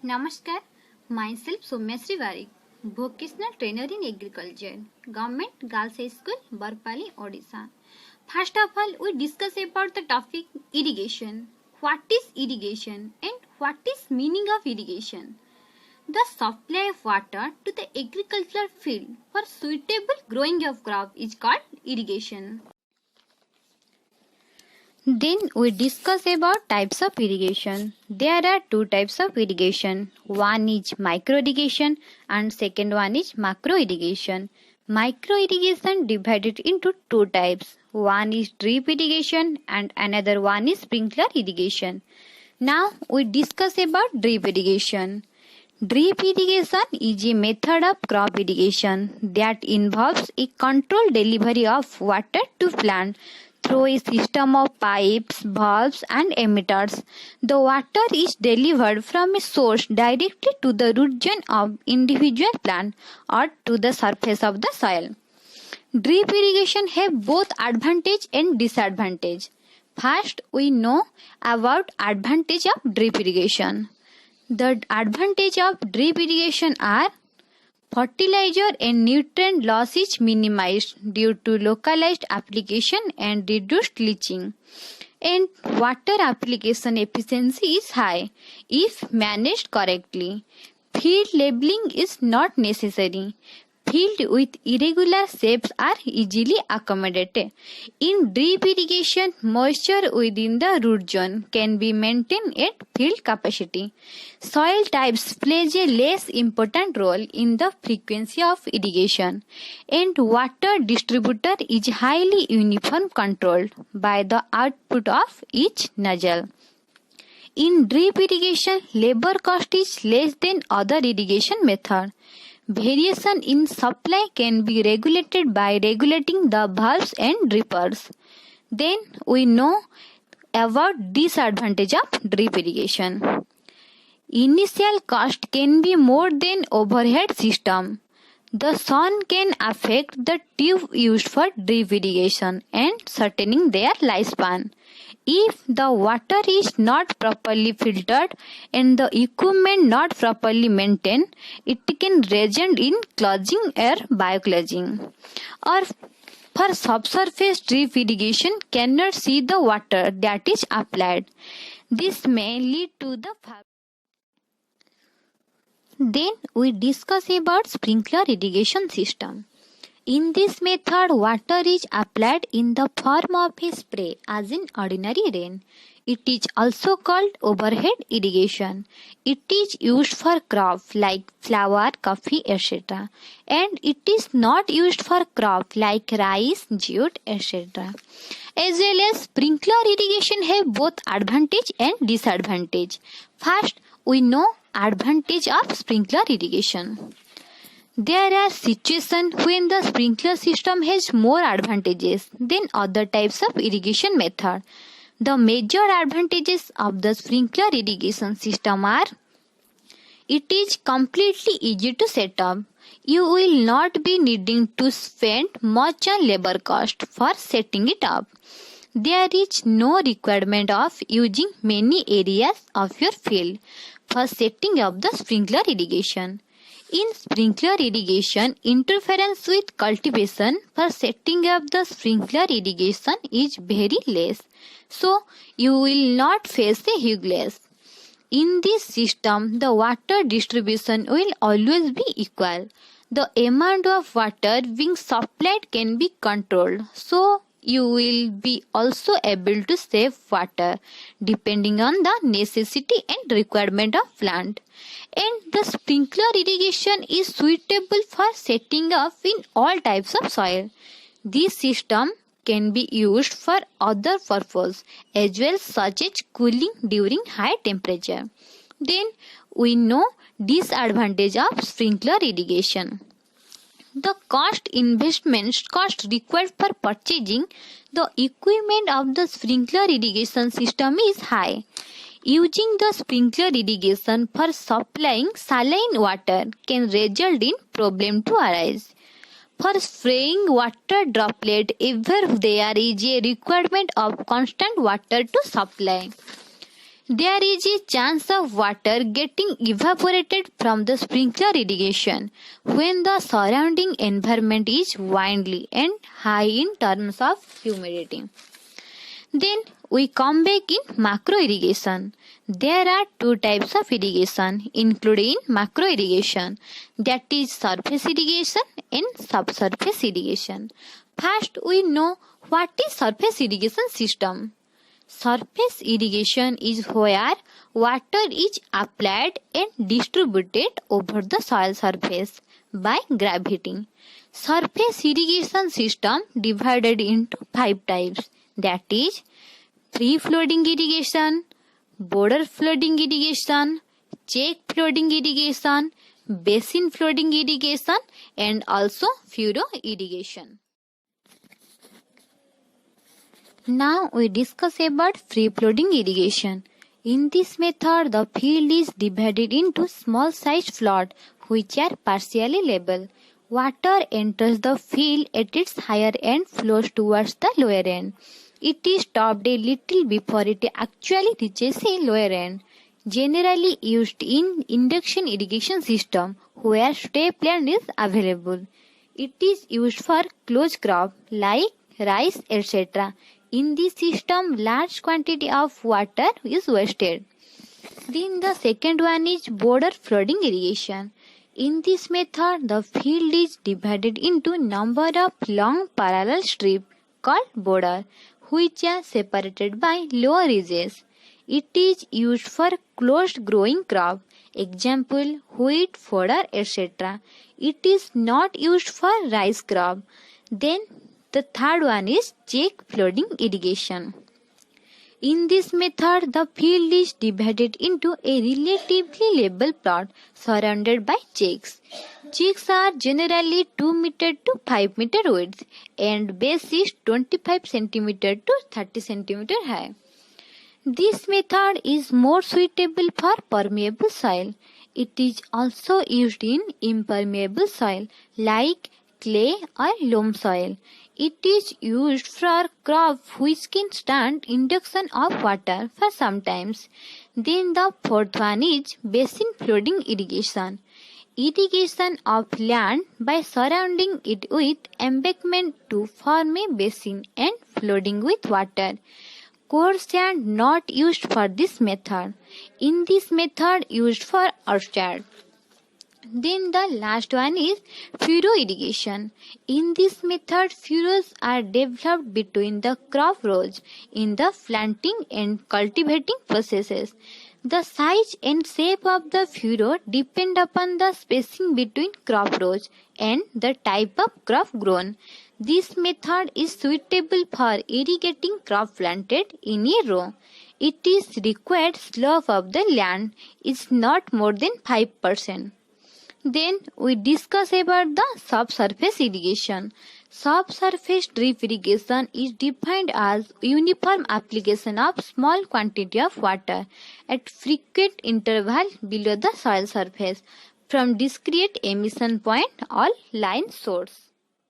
Namaskar, myself Soumyasri Varik, vocational trainer in agriculture, Government Girls High School, Barpali, Odisha. First of all, we discuss about the topic irrigation. What is irrigation and what is meaning of irrigation? The supply of water to the agricultural field for suitable growing of crop is called irrigation. Then we discuss about types of irrigation. There are two types of irrigation. One is micro irrigation and second one is macro irrigation. Micro irrigation divided into two types. One is drip irrigation and another one is sprinkler irrigation. Now we discuss about drip irrigation. Drip irrigation is a method of crop irrigation that involves a controlled delivery of water to plant through a system of pipes, valves and emitters. The water is delivered from a source directly to the root zone of individual plant or to the surface of the soil. Drip irrigation have both advantage and disadvantage. First, we know about advantage of drip irrigation. The advantage of drip irrigation are fertilizer and nutrient loss is minimized due to localized application and reduced leaching. And water application efficiency is high if managed correctly. Field labeling is not necessary. Fields with irregular shapes are easily accommodated. In drip irrigation, moisture within the root zone can be maintained at field capacity. Soil types plays a less important role in the frequency of irrigation, and water distributor is highly uniform controlled by the output of each nozzle. In drip irrigation, labor cost is less than other irrigation method. Variation in supply can be regulated by regulating the valves and drippers. Then we know about disadvantage of drip irrigation. Initial cost can be more than overhead system. The sun can affect the tube used for drip irrigation and shortening their lifespan. If the water is not properly filtered and the equipment not properly maintained, it can result in clogging or bioclogging. Or for subsurface drip irrigation cannot see the water that is applied. This may lead to the Then we discuss about sprinkler irrigation system. In this method, water is applied in the form of a spray as in ordinary rain. It is also called overhead irrigation. It is used for crops like flower, coffee, etc. And it is not used for crops like rice, jute, etc. As well as sprinkler irrigation have both advantage and disadvantage. First, we know advantage of sprinkler irrigation. There are situations when the sprinkler system has more advantages than other types of irrigation method. The major advantages of the sprinkler irrigation system are: it is completely easy to set up. You will not be needing to spend much on labor cost for setting it up. There is no requirement of using many areas of your field for setting up the sprinkler irrigation. In sprinkler irrigation, interference with cultivation for setting up the sprinkler irrigation is very less, so you will not face a huge loss. In this system, the water distribution will always be equal. The amount of water being supplied can be controlled, so you will be also able to save water depending on the necessity and requirement of plant. And the sprinkler irrigation is suitable for setting up in all types of soil. This system can be used for other purposes as well, such as cooling during high temperature. Then we know disadvantage of sprinkler irrigation. The cost required for purchasing the equipment of the sprinkler irrigation system is high. Using the sprinkler irrigation for supplying saline water can result in problem to arise. For spraying water droplet, ever there is a requirement of constant water to supply. There is a chance of water getting evaporated from the sprinkler irrigation when the surrounding environment is windy and high in terms of humidity. Then we come back in macro irrigation. There are two types of irrigation included in macro irrigation, that is surface irrigation and subsurface irrigation. First we know what is surface irrigation system. Surface irrigation is where water is applied and distributed over the soil surface by gravity. Surface irrigation system divided into 5 types, that is free flooding irrigation, border flooding irrigation, check flooding irrigation, basin flooding irrigation and also furrow irrigation. Now we discuss about free flooding irrigation. In this method, the field is divided into small sized floods which are partially level. Water enters the field at its higher end, flows towards the lower end. It is stopped a little before it actually reaches a lower end. Generally used in induction irrigation system where step land is available. It is used for closed crop like rice, etc. In this system, large quantity of water is wasted. Then the second one is border flooding irrigation. In this method, the field is divided into number of long parallel strips called border, which are separated by low ridges. It is used for closed growing crop, example wheat, fodder, etc. It is not used for rice crop. Then the third one is check flooding irrigation. In this method, the field is divided into a relatively level plot surrounded by checks. Checks are generally 2 meter to 5 meter width and base is 25 cm to 30 cm high. This method is more suitable for permeable soil. It is also used in impermeable soil like clay or loam soil. It is used for crop which can stand induction of water for some times. Then the fourth one is basin flooding irrigation. Irrigation of land by surrounding it with embankment to form a basin and flooding with water. Coarse sand not used for this method. In this method used for orchard. Then the last one is furrow irrigation. In this method, furrows are developed between the crop rows in the planting and cultivating processes. The size and shape of the furrow depend upon the spacing between crop rows and the type of crop grown. This method is suitable for irrigating crop planted in a row. It is required slope of the land is not more than 5%. Then we discuss about the subsurface irrigation. Subsurface drip irrigation is defined as uniform application of small quantity of water at frequent interval below the soil surface from discrete emission point or line source.